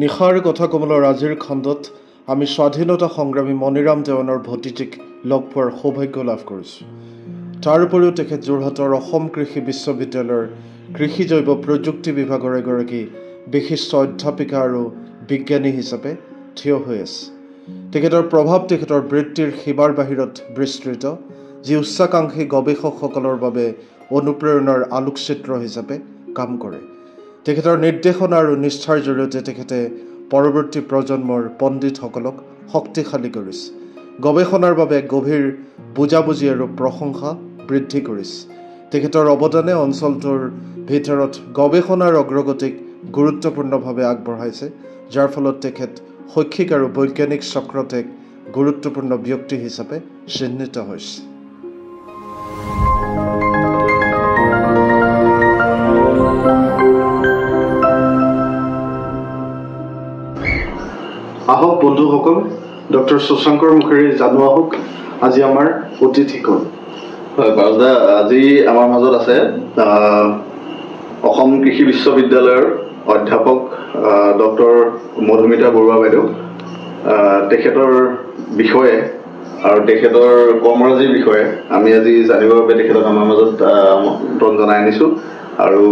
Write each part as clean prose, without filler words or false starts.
নিশাৰ কথা কমলৰ আজিৰ খণ্ডত আমি স্বাধীনতা সংগ্ৰামী মণিৰাম দেৱানৰ ভতিজীক লগ পোৱাৰ সৌভাগ্য লাভ কৰিছোঁ। তাৰ উপৰিও তেখেত যোৰহাটৰ অসম কৃষি বিশ্ববিদ্যালয়ৰ কৃষি জৈৱ প্ৰযুক্তি বিভাগৰ এগৰাকী বিশিষ্ট অধ্যাপিকা আৰু বিজ্ঞানী হিচাপে থিয় হৈ আছে। তেখেতৰ প্ৰভাৱ তেখেতৰ বৃত্তিৰ সীমাৰ বাহিৰত বিস্তৃত, যি উচ্চাকাংক্ষী গৱেষকসকলৰ বাবে অনুপ্ৰেৰণাৰ আলোকচিত্ৰ হিচাপে কাম কৰে। তেখেতৰ নিৰ্দেশনা আৰু নিষ্ঠাৰ জৰিয়তে তেখেতে পৰৱৰ্তী প্ৰজন্মৰ পণ্ডিতসকলক শক্তিশালী কৰিছে, গৱেষণাৰ বাবে গভীৰ বুজাবুজি আৰু প্ৰশংসা বৃদ্ধি কৰিছে। তেখেতৰ অৱদানে অঞ্চলটোৰ ভিতৰত গৱেষণাৰ অগ্ৰগতিক গুৰুত্বপূৰ্ণভাৱে আগবঢ়াইছে, যাৰ ফলত তেখেত শৈক্ষিক আৰু বৈজ্ঞানিক চক্ৰত এক গুৰুত্বপূৰ্ণ ব্যক্তি হিচাপে চিহ্নিত হৈছে। আহক বন্ধুসকল, ডক্টৰ শশাংকৰ মুখেৰে জনোৱা হওক আজি আমাৰ অতিথি কোন। হয় বাৰদা, আজি আমাৰ মাজত আছে অসম কৃষি বিশ্ববিদ্যালয়ৰ অধ্যাপক ডক্টৰ মধুমিতা বৰুৱা বাইদেউ। তেখেতৰ বিষয়ে আৰু তেখেতৰ কৰ্মৰাজিৰ বিষয়ে আমি আজি জানিবৰ বাবে তেখেতক আমাৰ মাজত আমন্ত্ৰণ জনাই আনিছোঁ আৰু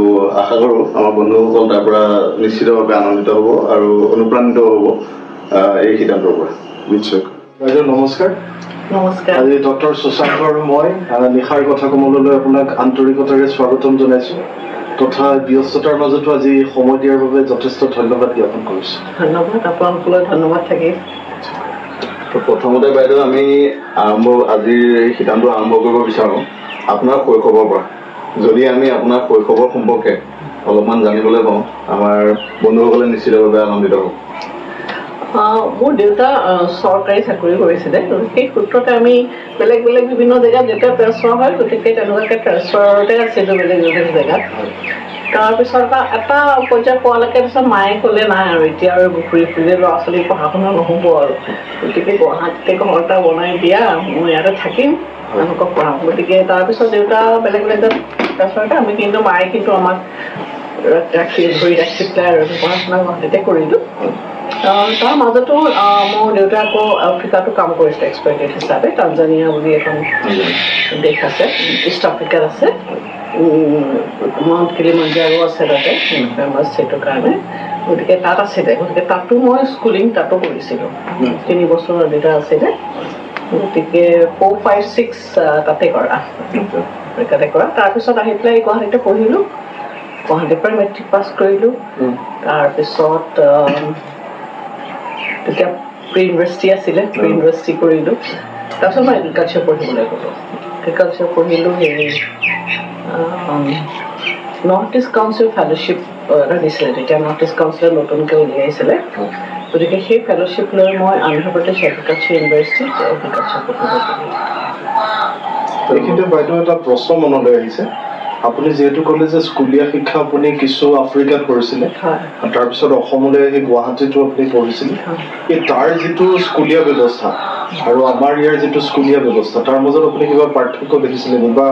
আশা কৰোঁ আমাৰ বন্ধুসকল তাৰ পৰা নিশ্চিতভাৱে আনন্দিত হ'ব আৰু অনুপ্ৰাণিত হ'ব এই সিদ্ধান্তৰ পৰা। নিশ্চয়। বাইদেউ নমস্কাৰ। নমস্কাৰ। আজি ডক্টৰ শশাংক আৰু মই নিশাৰ কথা কমললৈ আপোনাক আন্তৰিকতাৰে স্বাগতম জনাইছোঁ তথা ব্যস্ততাৰ মাজতো আজি সময় দিয়াৰ বাবে যথেষ্ট ধন্যবাদ জ্ঞাপন কৰিছোঁ। ধন্যবাদ, আপোনালোকলৈ ধন্যবাদ থাকিল। প্ৰথমতে বাইদেউ আমি আজিৰ এই সিদ্ধান্ত আৰম্ভ কৰিব বিচাৰোঁ আপোনাৰ শৈশৱৰ পৰা। যদি আমি আপোনাৰ শৈশৱৰ সম্পৰ্কে অলপমান জানিবলৈ পাওঁ আমাৰ বন্ধুসকলে নিশ্চিতভাৱে আনন্দিত হ'ব। মোৰ দেউতা চৰকাৰী চাকৰি কৰিছিলে, সেই সূত্ৰতে আমি বেলেগ বেলেগ বিভিন্ন জেগাত যেতিয়া ট্ৰেন্সফাৰ হয়, গতিকে তেনেকুৱাকৈ ট্ৰেন্সফাৰতে আছিলোঁ বেলেগ বেলেগ জেগাত। তাৰপিছত এটা পৰ্যায় পোৱালৈকে তাৰপিছত মায়ে ক'লে নাই আৰু এতিয়া আৰু ঘূৰি ফুৰিলে ল'ৰা ছোৱালী পঢ়া শুনা নহ'ব আৰু, গতিকে গুৱাহাটীতে ঘৰ এটা বনাই দিয়া, মই ইয়াতে থাকিম, তেওঁলোকক পঢ়াম। গতিকে তাৰপিছত দেউতা বেলেগ বেলেগ জেগাত ট্ৰেন্সফাৰতে, আমি কিন্তু মায়ে কিন্তু আমাক ধৰি ৰাখি পেলাই আৰু পঢ়া শুনা গুৱাহাটীতে কৰিলোঁ। তাৰ মাজতো মোৰ দেউতাই আকৌ আফ্ৰিকাতো কাম কৰিছিলে এক্সপাৰ্টেড হিচাপে। টানজানিয়া বুলি এখন দেশ আছে, ইষ্ট আফ্ৰিকাত আছে, মাউণ্ট কিলিমাঞ্জাৰো আছে তাতে, ফেমাছ সেইটোৰ কাৰণে। গতিকে তাত আছিলে, গতিকে তাতো মই স্কুলিং তাতো কৰিছিলোঁ। 3 বছৰ দেউতা আছিলে, গতিকে 4, 5, 6 তাতে কৰা, আফ্ৰিকাতে কৰা। তাৰপিছত আহি পেলাই গুৱাহাটীতে পঢ়িলোঁ, গুৱাহাটীৰ পৰা মেট্ৰিক পাছ কৰিলোঁ। তাৰপিছত তেতিয়া প্ৰি ইউনিভাৰ্চিটি আছিলে, প্ৰি ইউনিভাৰ্চিটি কৰিলোঁ। তাৰপিছত মই এগ্ৰিকালচাৰ পঢ়িবলৈ গ'লোঁ। এগ্ৰিকালচাৰ পঢ়িলোঁ, হেৰি নৰ্থ ইষ্ট কাউন্সিল ফেলোশ্বিপ এটা দিছিলে, তেতিয়া নৰ্থ ইষ্ট কাউন্সিলে নতুনকৈ উলিয়াইছিলে। গতিকে সেই ফেলোশ্বিপ লৈ মই অন্ধ্ৰপ্ৰদেশ এগ্ৰিকালচাৰ ইউনিভাৰ্চিটিত এগ্ৰিকালচাৰ পঢ়িবলৈ গ'লোঁ। এইখিনিতে বাইদেউ এটা প্ৰশ্ন মনলৈ আহিছে। আপুনি যিহেতু ক'লে যে স্কুলীয়া শিক্ষা আপুনি কিছু আফ্ৰিকাত কৰিছিলে, তাৰপিছত অসমলৈ আহি গুৱাহাটীতো আপুনি পঢ়িছিলে, এই তাৰ যিটো স্কুলীয়া ব্যৱস্থা আৰু আমাৰ ইয়াৰ যিটো স্কুলীয়া ব্যৱস্থা, তাৰ মাজত আপুনি কিবা পাৰ্থক্য দেখিছিলে নেকি, বা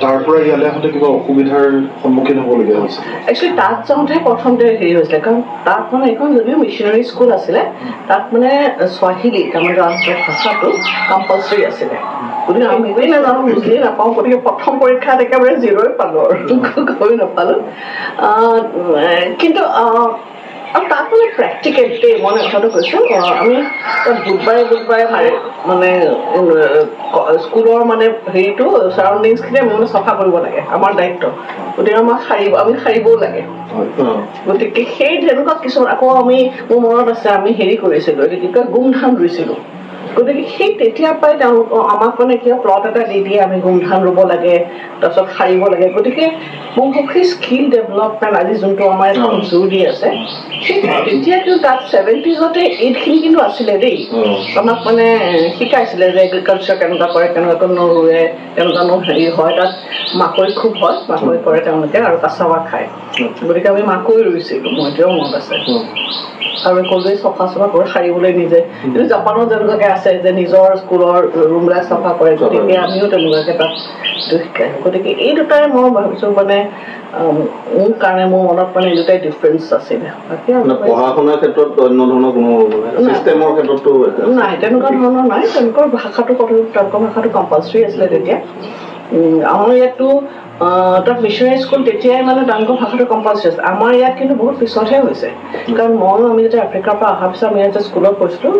তাৰ পৰা ইয়ালৈ আহোঁতে কিবা অসুবিধাৰ সন্মুখীন হ'বলগীয়া হৈছিল? একচুৱেলি তাত যাওঁতে প্ৰথমতে হেৰি হৈছিলে, কাৰণ তাত মানে এখন যদিও মিছনেৰী স্কুল আছিলে, তাত মানে স্বাহিলী তাৰমানে ভাষাটো কম্পালচৰি আছিলে। গতিকে আমি একোৱেই নাজানো, বুজিয়ে নাপাওঁ। গতিকে প্ৰথম পৰীক্ষাত একেবাৰে 0 পালোঁ আৰু গৈ নাপালোঁ। কিন্তু আৰু তাত মানে প্ৰেক্টিকেল দেই, মই কথাটো কৈছোঁ, আমি তাত বুধবাৰে মানে স্কুলৰ মানে হেৰিটো চাৰাউণ্ডিংছখিনি আমি মানে চফা কৰিব লাগে, আমাৰ দায়িত্ব। গতিকে আমি সাৰিবও লাগে। গতিকে সেই তেনেকুৱা কিছুমান, আকৌ আমি মোৰ মনত আছে আমি হেৰি কৰিছিলোঁ, এইটো কি কয় গোমধান ৰুইছিলোঁ। গতিকে সেই তেতিয়াৰ পৰাই তেওঁলোক আমাক মানে কিয় প্লট এটা দি দিয়ে, আমি গোমধান ৰুব লাগে, তাৰপিছত সাৰিব লাগে। গতিকে মোৰ সেই স্কিল ডেভেলপমেণ্ট আজি যোনটো আমাৰ এখন জোৰ দি আছে, সেই তেতিয়া কিন্তু তাত 70sতে এইখিনি কিন্তু আছিলে দেই। আমাক মানে শিকাইছিলে যে এগ্ৰিকালচাৰ কেনেকুৱা কৰে, কেনেকুৱাকৈ নোৰুৱে, কেনেকুৱানো হেৰি হয়। তাত মাকৈ খুব হয়, মাকৈ কৰে তেওঁলোকে আৰু কাচাৱা খায়। গতিকে আমি মাকৈ ৰুইছিলোঁ, মোৰ এতিয়াও মনত আছে। আৰু ক'লোৱে চফা কৰি সাৰিবলৈ নিজে কিন্তু জাপানত যেনেকুৱাকৈ আছে যে নিজৰ স্কুলৰ ৰুমবিলাক চাফা কৰে গতিকে আমিও তেনেকুৱাকৈ তাত শিকাই গতিকে এই দুটাই মই ভাবিছোঁ মানে মোৰ কাৰণে মোৰ মনত মানে এই দুটাই ডিফাৰেঞ্চ আছিলে বাকী পঢ়া শুনাৰ ক্ষেত্ৰত অন্য ধৰণৰ কোনো চিষ্টেমৰ ক্ষেত্ৰতো নাই তেনেকুৱা ধৰণৰ নাই তেওঁলোকৰ ভাষাটো তেওঁলোকৰ ভাষাটো কম্পালচৰি আছিলে তেতিয়া আমাৰ ইয়াততো তাত মিছনাৰী স্কুল তেতিয়াই মানে তেওঁলোকৰ ভাষাটো কম্পালচৰি আছে আমাৰ ইয়াত কিন্তু বহুত পিছতহে হৈছে কাৰণ আমি যেতিয়া আফ্ৰিকাৰ পৰা অহাৰ পিছত আমি ইয়াত স্কুলত পঢ়িছিলোঁ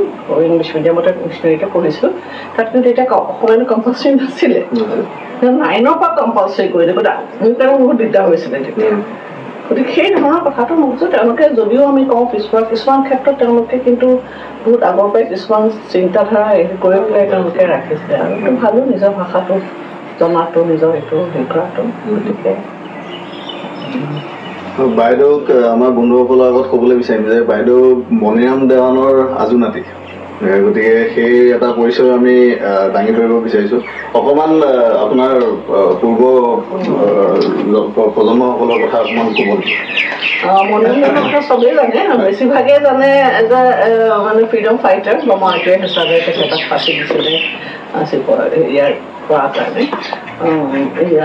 ইংলিছ মিডিয়ামতে মিছনাৰীতে পঢ়িছিলোঁ তাত কিন্তু তেতিয়া অসমীয়াটো কম্পালচৰি নাছিলে 9ৰ পৰা কম্পালচৰি কৰি দিব মোৰ কাৰণে বহুত দিগদাৰ হৈছিলে তেতিয়া গতিকে সেই ধৰণৰ কথাটো মোক যে তেওঁলোকে যদিও আমি কওঁ পিছপৰা কিছুমান ক্ষেত্ৰত তেওঁলোকে কিন্তু বহুত আগৰ পৰাই কিছুমান চিন্তাধাৰা হেৰি কৰি পেলাই তেওঁলোকে ৰাখিছিলে আৰু এইটো ভালো নিজৰ ভাষাটো জনাটো নিজৰ এইটো হেৰি কৰাটো গতিকে বাইদেউক আমাৰ বন্ধুসকলৰ আগত ক'বলৈ বিচাৰিম যে বাইদেউ মণিৰাম দেৱানৰ আজু নাতি গতিকে সেই এটা পৰিচয় আমি দাঙি ধৰিব বিচাৰিছোঁ অকণমান আপোনাৰ পূৰ্ব প্ৰজন্মসকলৰ কথা অকণমান ক'ব মণিৰাম দেৱানৰ কথা চবেই জানে বেছিভাগেই জানে এজ এ মানে ফ্ৰীডম ফাইটাৰ বা মাৰ্টিয়াৰ হিচাপে তেখেতক ফাঁচি দিছিলে ইয়াৰ কৰাৰ কাৰণে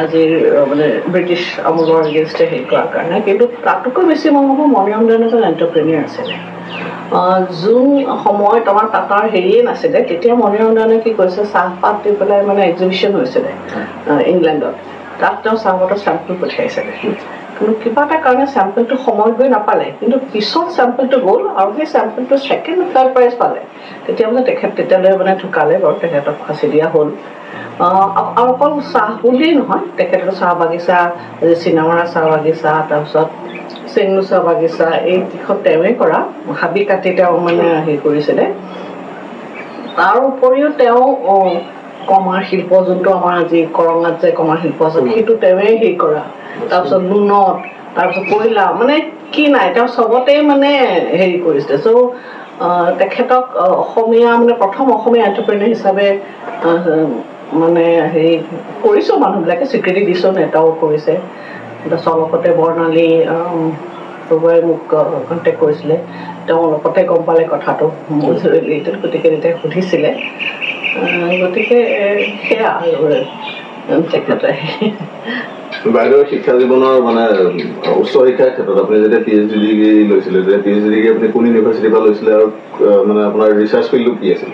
আজিৰ মানে ব্ৰিটিছ আমোলৰ এগেইনষ্টে হেৰি কৰাৰ কাৰণে কিন্তু তাতোকৈ বেছি মই ভাবোঁ মণিৰাম দেৱান এজন এণ্টাৰপ্ৰেনিয়ৰ আছিলে যোন সময়ত আমাৰ টাটাৰ হেৰিয়ে নাছিলে তেতিয়া মণিৰাম দেৱানে কি কৰিছে চাহপাত দি পেলাই মানে এক্সিবিশ্যন হৈছিলে ইংলেণ্ডত তাত তেওঁ চাহপাতৰ চেম্পল পঠিয়াইছিলে কিন্তু কিবা এটা কাৰণে চেম্পলটো সময়ত গৈ নাপালে কিন্তু পিছত চেম্পলটো গ'ল আৰু সেই চেম্পলটো ছেকেণ্ড থাৰ্ড প্ৰাইজ পালে তেতিয়া মানে তেতিয়ালৈ মানে ঢুকালে বাৰু তেখেতক ফাঁচি দিয়া হ'ল আৰু অকল চাহ বুলিয়েই নহয় তেখেতৰ চাহ বাগিচা চিনামৰা চাহ বাগিচা তাৰপিছত চেংনু চাহ বাগিচা এই দিশত তেওঁৱে কৰা হাবি কাটি তেওঁ মানে হেৰি কৰিছিলে তাৰ উপৰিও তেওঁ কমাৰ শিল্প যোনটো আমাৰ আজি কৰঙাত যে কমাৰ শিল্প আছে সেইটো তেওঁৱে হেৰি কৰা তাৰপিছত নুনত তাৰপিছত কয়লা মানে কি নাই তেওঁ চবতেই মানে হেৰি কৰিছিলে চ' তেখেতক অসমীয়া মানে প্ৰথম অসমীয়া এণ্টাৰপ্ৰেনিয়ৰ হিচাপে মানে হেৰি কৰিছোঁ মানুহবিলাকে স্বীকৃতি দিছোঁ নেতাও কৰিছে অলপতে বৰ্ণালী প্ৰভুৱাই মোক কণ্টেক্ট কৰিছিলে তেওঁ অলপতে গম পালে কথাটো গতিকে তেতিয়া সুধিছিলে গতিকে সেয়া আৰু তেখেতে বাইদেউৰ শিক্ষা জীৱনৰ মানে উচ্চ শিক্ষাৰ ক্ষেত্ৰত আপুনি যেতিয়া PhD ডিগ্ৰী লৈছিলে তেতিয়া PhD ডিগ্ৰী আপুনি কোন ইউনিভাৰ্চিটিৰ পৰা লৈছিলে আৰু মানে আপোনাৰ ৰিচাৰ্চ ফিল্ডটো কি আছিল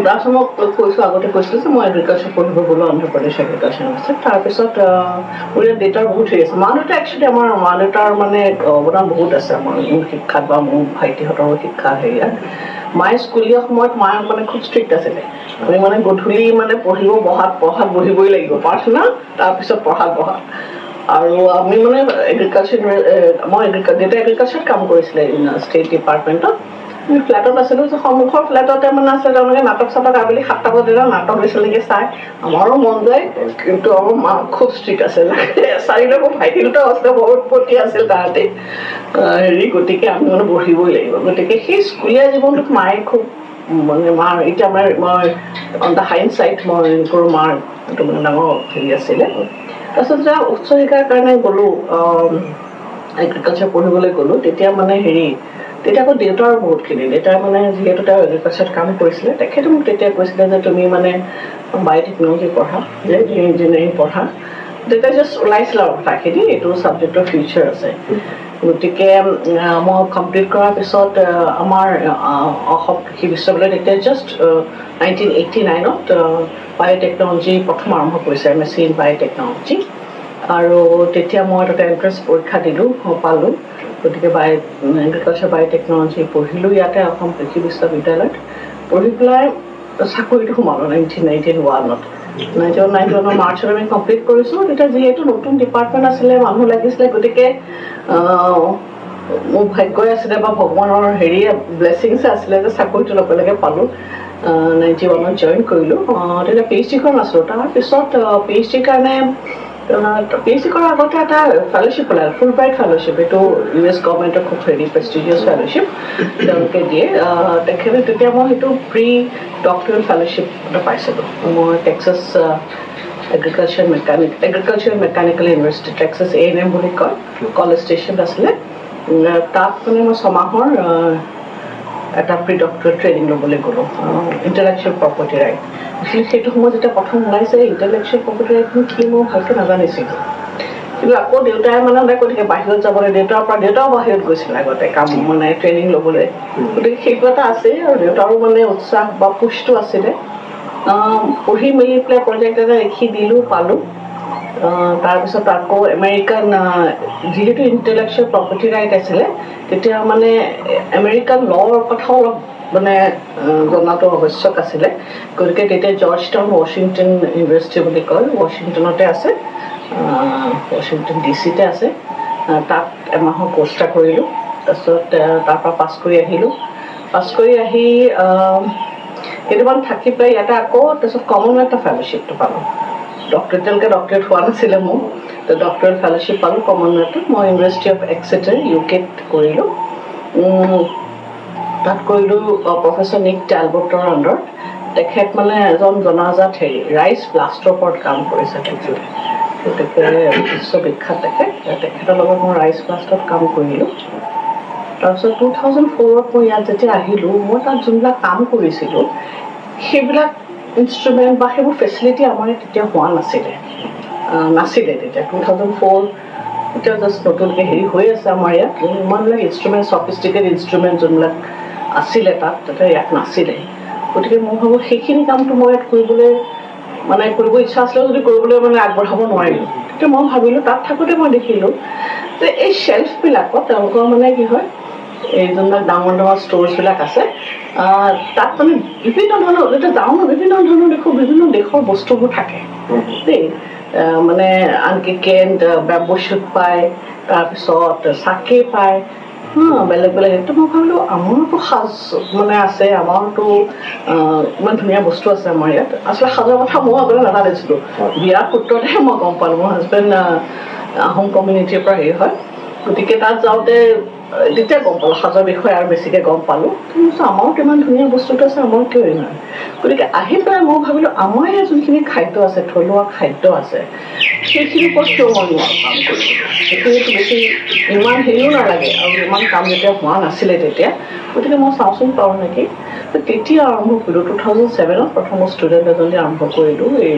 তাৰপিছত মই কৈছোঁ আগতে কৈছিলোঁ যে মই এগ্ৰিকালচাৰ পঢ়িব গ'লোঁ অন্ধ্ৰপ্ৰদেশ এগ্ৰিকালচাৰ ইউনিভাৰ্চিটিত তাৰপিছত মোৰ ইয়াত দেউতাৰ বহুত হেৰি আছে মা দেউতা একচুৱেলি আমাৰ মা দেউতাৰ মানে অৱদান বহুত আছে আমাৰ মোৰ শিক্ষাত বা মোৰ ভাইটিহঁতৰো শিক্ষা হেৰিয়াত মায়ে স্কুলীয়া সময়ত মায়ে মানে খুব ষ্ট্ৰিক্ট আছিলে আমি মানে গধূলি মানে পঢ়াত বহিবই লাগিব প্ৰাৰ্থনা তাৰপিছত পঢ়াত বহা আৰু আমি মানে এগ্ৰিকালচাৰ মই দেউতাই এগ্ৰিকালচাৰত কাম কৰিছিলে ষ্টেট ডিপাৰ্টমেণ্টত আমি ফ্লেটত আছিলোঁ যে সন্মুখৰ ফ্লেটতে মানে আছে তেওঁলোকে নাটক চাটক আবেলি 7টা বজাত নাটক বেছিলৈকে চাই আমাৰো মন যায় কিন্তু আমাৰ মা খুব ষ্ট্ৰিক্ট আছিল চাৰিটা মোৰ ভাইটি দুটাও আছিলে বহুত প্ৰতি আছিল তাহাঁতে হেৰি গতিকে আমি মানে বহিবই লাগিব গতিকে সেই স্কুলীয়া জীৱনটোত মায়ে খুব মানে মাৰ এতিয়া মই অন দ্য হাইণ্ড চাইড মই কৰোঁ মাৰ এইটো মানে ডাঙৰ হেৰি আছিলে তাৰপিছত যেতিয়া উচ্চ শিক্ষাৰ কাৰণে গ'লোঁ এগ্ৰিকালচাৰ পঢ়িবলৈ গ'লোঁ তেতিয়া মানে হেৰি তেতিয়া আকৌ দেউতাৰ বহুতখিনি দেউতাই মানে যিহেতু তেওঁ এগ্ৰিকালচাৰত কাম কৰিছিলে তেখেতে মোক তেতিয়া কৈছিলে যে তুমি মানে বায়'টেকনলজি পঢ়া যে ইঞ্জিনিয়াৰিং পঢ়া দেউতাই জাষ্ট ওলাইছিলে আৰু কথাখিনি এইটো ছাবজেক্টৰ ফিউচাৰ আছে গতিকে মই কমপ্লিট কৰাৰ পিছত আমাৰ অসম কৃষি বিশ্ববিদ্যালয়ত তেতিয়া জাষ্ট 1989ত বায়'টেকনলজি প্ৰথম আৰম্ভ কৰিছে MSc ইন বায়'টেকনলজি আৰু তেতিয়া মই তাতে এণ্ট্ৰেঞ্চ পৰীক্ষা দিলোঁ পালোঁ গতিকে এগ্ৰিকালচাৰ বায়'টেকনলজি পঢ়িলোঁ ইয়াতে অসম কৃষি বিশ্ববিদ্যালয়ত পঢ়ি পেলাই চাকৰিটো সোমালোঁ 1991ত 1991 মাৰ্চত আমি কমপ্লিট কৰিছোঁ তেতিয়া যিহেতু নতুন ডিপাৰ্টমেণ্ট আছিলে মানুহ লাগিছিলে গতিকে মোৰ ভাগ্যই আছিলে বা ভগৱানৰ হেৰি ব্লেছিংছে আছিলে যে চাকৰিটো লগে লগে পালোঁ 91ত জইন কৰিলোঁ তেতিয়া PhD কৰা নাছিলোঁ তাৰপিছত PhDৰ কাৰণে PhD কৰাৰ আগতে এটা ফেলোশ্বিপ ওলাল ফুল ব্ৰাইট ফেলোশ্বিপ এইটো US গভৰ্ণমেণ্টৰ খুব হেৰি প্ৰেষ্টিজিয়াছ ফেলোশ্বিপ তেওঁলোকে দিয়ে তেখেতে তেতিয়া মই সেইটো প্ৰি ডক্টৰেল ফেলোশ্বিপ এটা পাইছিলোঁ মই Texas agriculture mechanical university Texas A&M বুলি কয় কলেজ ষ্টেচন আছিলে তাত মানে মই 6 মাহৰ এটা প্ৰি ডক্টৰেট ট্ৰেইনিং ল'বলৈ গ'লোঁ ইণ্টেলেকচুৱেল প্ৰপাৰ্টি ৰাইট। সেইটো সময়ত যেতিয়া প্ৰথম ওলাইছে ইণ্টেলেকচুৱেল প্ৰপাৰ্টি ৰাইটনো কি মই ভালকৈ নাজানিছিলোঁ। কিন্তু আকৌ দেউতাই মানে কৈ থাকে বাহিৰত যাবলৈ, দেউতাও বাহিৰত গৈছিলে আগতে কাম মানে ট্ৰেইনিং ল'বলৈ। গতিকে সেইটো এটা আছেই আৰু দেউতাৰো মানে উৎসাহ বা পুষ্টো আছিলে। পঢ়ি মেলি পেলাই প্ৰজেক্ট এটা লিখি দিলোঁ, পালোঁ। তাৰপিছত আকৌ আমেৰিকান যিহেতু ইণ্টেলেকচুৱেল প্ৰপাৰ্টি ৰাইট আছিলে তেতিয়া মানে আমেৰিকান লৰ কথাও অলপ মানে জনাটো আৱশ্যক আছিলে। গতিকে তেতিয়া জৰ্জ টাউন ৱাশ্বিংটন ইউনিভাৰ্চিটি বুলি কয়, ৱাশ্বিংটনতে আছে, ৱাশ্বিংটন DC-তে আছে। তাত এমাহৰ কোৰ্চ এটা কৰিলোঁ। তাৰপিছত তাৰপৰা পাছ কৰি আহিলোঁ। পাছ কৰি আহি কেইটামান থাকি পেলাই ইয়াতে আকৌ তাৰপিছত কমনৱেলথৰ ফেলোশ্বিপটো পালোঁ। এতিয়ালৈকে ডক্টৰেট হোৱা নাছিলে মোৰ, ডক্টৰেট ফেলোশ্বিপ পালোঁ কমনৱেলথত। মই ইউনিভাৰ্চিটি অফ এক্সেটাৰ UK-ত কৰিলোঁ। তাত কৰিলোঁ প্ৰফেচৰ নিক টেলবটৰ আণ্ডাৰত। তেখেত মানে এজন জনাজাত ৰাইচ ব্লাষ্টৰ ওপৰত কাম কৰিছে তেখেতে। গতিকে বিশ্ববিখ্যাত তেখেতৰ লগত মই ৰাইচ ব্লাষ্টত কাম কৰিলোঁ। তাৰপিছত 2004-ত মই ইয়াত যেতিয়া আহিলোঁ, মই তাত যোনবিলাক কাম কৰিছিলোঁ সেইবিলাক ইনষ্ট্ৰুমেণ্ট বা সেইবোৰ ফেচিলিটি আমাৰ তেতিয়া হোৱা নাছিলে তেতিয়া 2004 এতিয়া জাষ্ট নতুনকৈ হৈ আছে আমাৰ ইয়াত। ইমানবিলাক ইনষ্ট্ৰুমেণ্ট চফিষ্টিকেট ইনষ্ট্ৰুমেণ্ট যোনবিলাক আছিলে তাতে ইয়াত নাছিলে। গতিকে মই ভাবোঁ সেইখিনি কামটো মই ইয়াত কৰিবলৈ মানে কৰিব ইচ্ছা আছিলে যদি কৰিবলৈ মানে আগবঢ়াব নোৱাৰিলোঁ। তেতিয়া মই ভাবিলোঁ তাত থাকোঁতে মই দেখিলোঁ যে এই শ্বেল্ফবিলাকত তেওঁলোকৰ মানে কি হয় এই যোনবিলাক ডাঙৰ ডাঙৰ ষ্ট'ৰ্ছবিলাক আছে তাত মানে বিভিন্ন ধৰণৰ যেতিয়া যাওঁ বিভিন্ন ধৰণৰ বিভিন্ন দেশৰ বস্তুবোৰ থাকে দেই। মানে আনকি কেণ্ট বেম্বো শ্বুট পায়, তাৰপিছত চাকে পায়, বেলেগ বেলেগ। সেইটো মই ভাবিলোঁ আমাৰতো সাজ মানে আছে, আমাৰতো ইমান ধুনীয়া বস্তু আছে আমাৰ ইয়াত। আচলতে সাজৰ কথা মই আগতে নাজানিছিলোঁ, বিয়াৰ সূত্ৰতহে মই গম পালোঁ। মোৰ হাজবেণ্ড আহোম কমিউনিটিৰ পৰা হয়। গতিকে তাত যাওঁতে তেতিয়া গম পালোঁ সাজৰ বিষয়ে আৰু বেছিকৈ গম পালোঁ। কিন্তু আমাৰতো ইমান ধুনীয়া বস্তুটো আছে, আমাৰ কিয় ইমান। গতিকে আহি পেলাই মই ভাবিলোঁ আমাৰ ইয়াত যোনখিনি খাদ্য আছে, থলুৱা খাদ্য আছে, সেইখিনিৰ ওপৰত কিয় মই কাম কৰিছিলোঁ। সেইখিনিতো বেছি ইমান হেৰিও নালাগে আৰু ইমান কাম যেতিয়া হোৱা নাছিলে তেতিয়া। গতিকে মই চাওঁচোন পাৰোঁ নেকি। তেতিয়া আৰম্ভ কৰিলোঁ 2007-ত প্ৰথম ষ্টুডেণ্ট এজনী আৰম্ভ কৰিলোঁ এই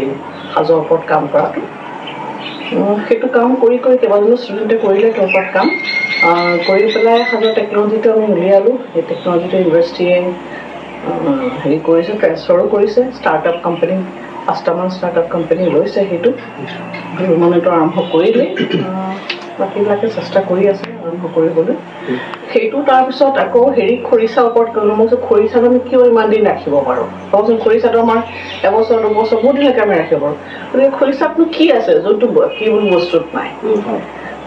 সাজৰ ওপৰত কাম কৰাটো। সেইটো কাম কৰি কেইবাজনো ষ্টুডেণ্টে কৰিলে তেওঁৰ ওপৰত কাম কৰি পেলাই সাজৰ টেকন'লজিটো আমি উলিয়ালোঁ। সেই টেকন'লজিটো ইউনিভাৰ্চিটিয়ে কৰিছে, ট্ৰেন্সফাৰো কৰিছে। ষ্টাৰ্টআপ কোম্পানী 5টামান ষ্টাৰ্টআপ কোম্পানী লৈছে। সেইটো মনিটৰ আৰম্ভ কৰিলেই, বাকীবিলাকে চেষ্টা কৰি আছে আৰম্ভ কৰিবলৈ। সেইটো তাৰপিছত আকৌ খৰিচাৰ ওপৰত কৰিলোঁ। মই কৈছোঁ খৰিচাটো আমি কিয় ইমান দিন ৰাখিব পাৰোঁ, চাবচোন খৰিচাটো আমাৰ এবছৰ 2 বছৰ বহুত দিনলৈকে আমি ৰাখিব পাৰোঁ। গতিকে খৰিচাতনো কি আছে যোনটো কি বুলি বস্তুত নাই।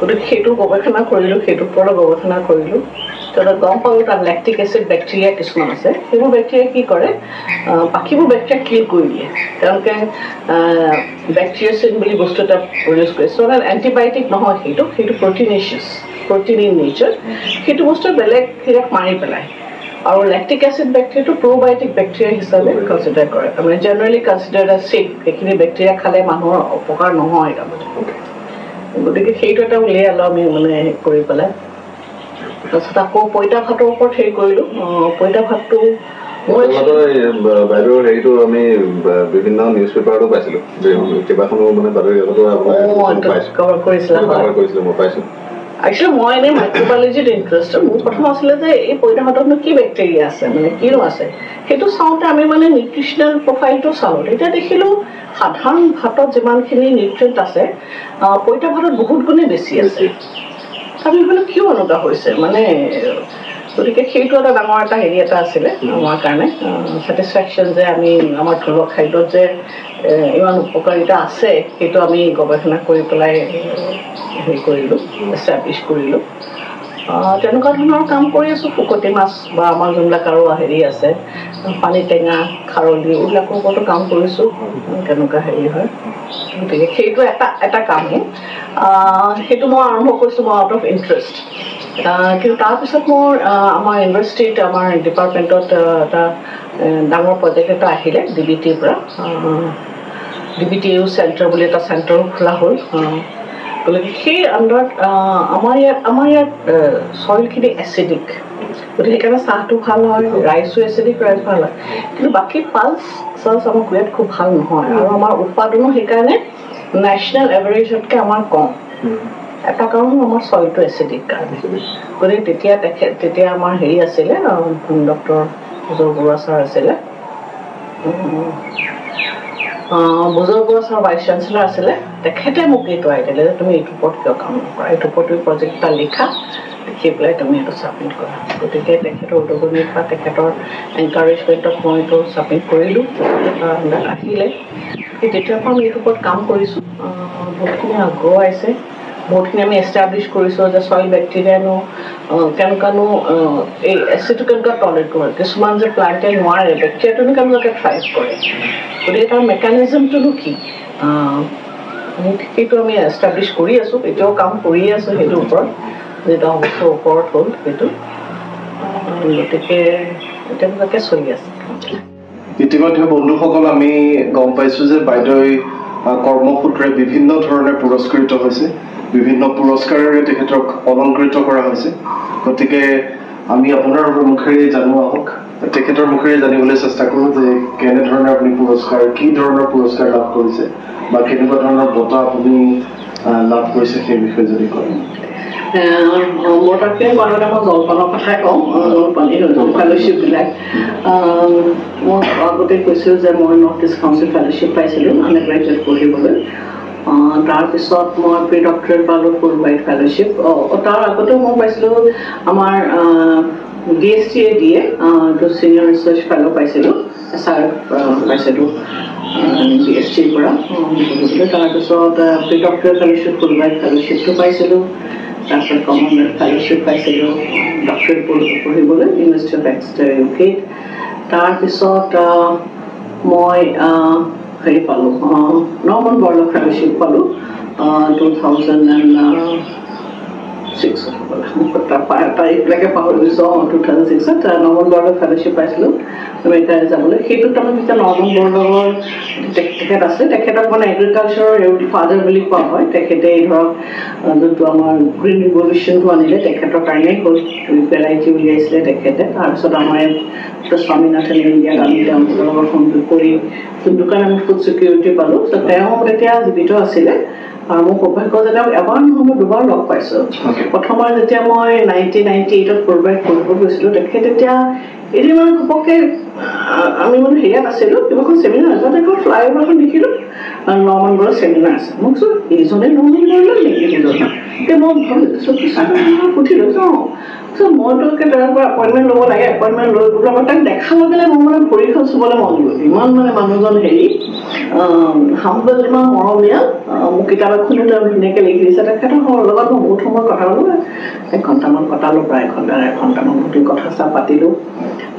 গতিকে সেইটো গৱেষণা কৰিলোঁ, সেইটোৰ ওপৰত গৱেষণা কৰিলোঁ। তাৰপিছত গম পালোঁ তাত লেক্টিক এচিড বেক্টেৰিয়া কিছুমান আছে। সেইবোৰ বেক্টেৰিয়া কি কৰে, বাকীবোৰ বেক্টেৰিয়া কিল কৰি দিয়ে। তেওঁলোকে বেক্টেৰিয়াচিন বুলি বস্তু এটা প্ৰডিউচ কৰে। চ' এণ্টিবায়'টিক নহয়, সেইটো প্ৰটিন ইন নেচাৰ। সেইটো বস্তুৱে বেলেগ হেৰিয়াক মাৰি পেলায়। আৰু লেক্টিক এচিড বেক্টেৰিয়াটো প্ৰ'বায়'টিক বেক্টেৰিয়া হিচাপে কনচিডাৰ কৰে। তাৰমানে জেনেৰেলি কনচিডাৰ এ ছেফ। সেইখিনি বেক্টেৰিয়া খালে মানুহৰ অপকাৰ নহয় তাৰমানে। গতিকে সেইটো এটা উলিয়ালোঁ আমি মানে কৰি পেলাই। তাৰপিছত আকৌ পইতা ভাতৰ ওপৰত কৰিলোঁ। পইতা ভাতটো বাইদেউৰ হেৰিটো আমি বিভিন্ন নিউজ পেপাৰতো পাইছিলোঁ, কেইবাখনো মানে বাতৰি কাকতো কৰিছিলোঁ মই পাইছোঁ। একচুৱেলি মই এনেই মাইক্ৰ'বায়'লজিত ইণ্টাৰেষ্টেড। মোৰ প্ৰথম আছিলে যে এই পইতা ভাততনো কি বেক্টেৰিয়া আছে, মানে কিনো আছে। সেইটো চাওঁতে আমি মানে নিউট্ৰিচনেল প্ৰফাইলটো চালোঁ। তেতিয়া দেখিলোঁ সাধাৰণ ভাতত যিমানখিনি নিউট্ৰিয়েণ্ট আছে পইতা ভাতত বহুত গুণে বেছি আছে। আমি ভাবিলোঁ কিয় এনেকুৱা হৈছে মানে। গতিকে সেইটো এটা ডাঙৰ এটা এটা আছিলে আমাৰ কাৰণে ছেটিছফেকশ্যন যে আমি আমাৰ থলুৱা খাদ্যত যে ইমান উপকাৰিতা আছে, সেইটো আমি গৱেষণা কৰি পেলাই কৰিলোঁ, এষ্টাব্লিছ কৰিলোঁ। তেনেকুৱা ধৰণৰ কাম কৰি আছোঁ। শুকতি মাছ বা আমাৰ যোনবিলাক আৰু আছে পানী টেঙা, খাৰলি, এইবিলাকৰ ওপৰতো কাম কৰিছোঁ, কেনেকুৱা হয়। গতিকে সেইটো এটা কামেই। সেইটো মই আৰম্ভ কৰিছোঁ মই আউট অফ ইণ্টাৰেষ্ট। কিন্তু তাৰপিছত মোৰ আমাৰ ইউনিভাৰ্চিটিত আমাৰ ডিপাৰ্টমেণ্টত এটা ডাঙৰ প্ৰজেক্ট এটা আহিলে DBTৰ পৰা। DBTU চেণ্টাৰ বুলি এটা চেণ্টাৰো খোলা হ'ল। গতিকে সেই আণ্ডাৰত আমাৰ ইয়াত চইলখিনি এচিডিক, গতিকে সেইকাৰণে চাহটো ভাল হয়, ৰাইচো এচিডিক, ৰাইচ ভাল হয়, কিন্তু বাকী পালছ চালছ আমাৰ কুৰিয়াত খুব ভাল নহয়, আৰু আমাৰ উৎপাদনো সেইকাৰণে নেশ্যনেল এভাৰেজতকৈ আমাৰ কম। এটা কাৰণ আমাৰ চইলটো এচিডিক কাৰণে। গতিকে তেতিয়া আমাৰ হেৰি আছিলে, ডক্টৰ বুজৰ বৰুৱা ছাৰ আছিলে, বুজৰ বৰুৱা ছাৰ ভাইচ চেঞ্চেলৰ আছিলে, তেখেতে মোক এইটো আইডিয়া দিলে যে তুমি এইটোৰ ওপৰত কিয় কাম নকৰা, এইটোৰ ওপৰত তুমি প্ৰজেক্ট এটা লিখা, লিখি পেলাই তুমি এইটো ছাবমিট কৰা। গতিকে তেখেতৰ উদগনিৰ পৰা তেখেতৰ এনকাৰেজমেণ্টত মই এইটো ছাবমিট কৰিলোঁ, আহিলে। তেতিয়াৰ পৰা আমি এইটোৰ ওপৰত কাম কৰিছোঁ, বহুতখিনি আগ্ৰহ আহিছে, বহুতখিনি আমি এষ্টাব্লিছ কৰিছোঁ যে চইল বেক্টেৰিয়ানো কেনেকুৱানো এই এচিডটো কেনেকুৱা টলাৰেট কৰে, কিছুমান যে প্লাণ্টে নোৱাৰে, বেক্টেৰিয়াটোনো কেনেকুৱাকৈ থ্ৰাইভ কৰে, গতিকে তাৰ মেকানিজমটোনো কি, সেইটো আমি এষ্টাব্লিছ কৰি আছোঁ, এতিয়াও কাম কৰিয়ে আছোঁ সেইটোৰ ওপৰত, যে 10 বছৰৰ ওপৰত হ'ল সেইটো, গতিকে তেনেকুৱাকৈ চলি আছে। ইতিমধ্যে বন্ধুসকল, আমি গম পাইছোঁ যে বাইদেৱে কৰ্মসূত্ৰে বিভিন্ন ধৰণে পুৰস্কৃত হৈছে, বিভিন্ন পুৰস্কাৰেৰে তেখেতক অলংকৃত কৰা হৈছে। গতিকে আমি আপোনাৰ মুখেৰে জানো আহক, তেখেতৰ মুখেৰে জানিবলৈ চেষ্টা কৰোঁ যে কেনেধৰণৰ আপুনি পুৰস্কাৰ, কি ধৰণৰ পুৰস্কাৰ লাভ কৰিছে বা কেনেকুৱা ধৰণৰ বঁটা আপুনি লাভ কৰিছে সেই বিষয়ে যদি কয়। মোৰ তাতকৈ কোৱালে মই জলপানৰ কথাই কওঁ, ফেলোশ্বিপবিলাক মই আগতে কৈছোঁ যে মই নৰ্থ ইষ্ট কাউন্সিল ফেলোশ্বিপ পাইছিলোঁ আণ্ডাৰ গ্ৰেজুৱেট পঢ়িবলৈ। তাৰপিছত মই প্ৰি ডক্টৰেট পালোঁ ফুল ৱাইড ফেলোশ্বিপ। তাৰ আগতেও মই পাইছিলোঁ আমাৰ DSTADA এইটো ছিনিয়ৰ ৰিচাৰ্চ ফেল' পাইছিলোঁ, ছাৰ পাইছিলোঁ DSTৰ পৰা। তাৰপিছত প্ৰি ডক্টৰেট ফেলোশ্বিপ ফুল ৱাইড ফেলোশ্বিপটো পাইছিলোঁ, তাৰপিছত কমনৱেলথ ফেলোশ্বিপ পাইছিলোঁ ডক্টৰেট পঢ়িবলৈ ইউনিভাৰ্চিটি অফ এক্সেটাৰ UK। তাৰপিছত মই হেৰি পালোঁ, নৰ্মন বৰলক ফেলোশ্বিপ পালোঁ 2006 তাৰিখলৈকে পাহৰি গৈছোঁ, 2006ত নৰ্মন বৰলক ফেলোশ্বিপ পাইছিলোঁ আমেৰিকালৈ যাবলৈ। সেইটোত তাৰমানে যেতিয়া নৰ্মন বৰলকৰ তেখেত আছে, তেখেতক মানে এগ্ৰিকালচাৰৰ ফাদাৰ বুলি কোৱা হয়। তেখেতে ধৰক যোনটো আমাৰ গ্ৰীণ ৰিভলিউশ্যনটো আনিলে তেখেতৰ কাৰণেই হ'ল, ভেৰাইটি উলিয়াইছিলে তেখেতে। তাৰপিছত আমাৰ স্বামীনাথন ইণ্ডিয়াত আমি তেওঁলোকৰ লগত সংযোগ কৰি যোনটো কাৰণে আমি ফুড ছিকিউৰিটি পালোঁ। ত' তেওঁ তেতিয়া জীৱিত আছিলে, আৰু মোৰ সৌভাগ্য যে তেওঁক এবাৰ নহয় মই 2বাৰ লগ পাইছোঁ। প্ৰথমবাৰ যেতিয়া মই 1998ত ফুলব্ৰাইট পঢ়িব গৈছিলোঁ, তেখেত তেতিয়া এদিন মানে ঘপককৈ আমি মানে হেৰিয়াত আছিলোঁ, কিবা এখন চেমিনাৰ আছে, এখন ফ্লাইঅভাৰ এখন দেখিলোঁ নৰ্মন বৰলৰ চেমিনাৰ আছে। মই কৈছোঁ এইজনে নৰ্মন বৰলৰ নেকি সেইজন? মই সুধিলোঁ মইতো তাৰ পৰা এপইণ্টমেণ্ট ল'ব লাগে, এপইণ্টমেণ্ট লৈ পেলাই মই তাক দেখা লগে মই মানে ভৰিখন চুবলৈ মন গ'ল। ইমান মানে মানুহজন হেৰি হাম্বল, ইমান মৰমীয়াল। মোক কিতাপ এখনো তেওঁ ধুনীয়াকৈ লিখি দিছে। তেখেতৰ লগত মই বহুত সময় কথা ক'লোঁ, 1 ঘণ্টামান কটালোঁ, প্ৰায় 1 ঘণ্টামান গোটেই কথা চথা পাতিলোঁ।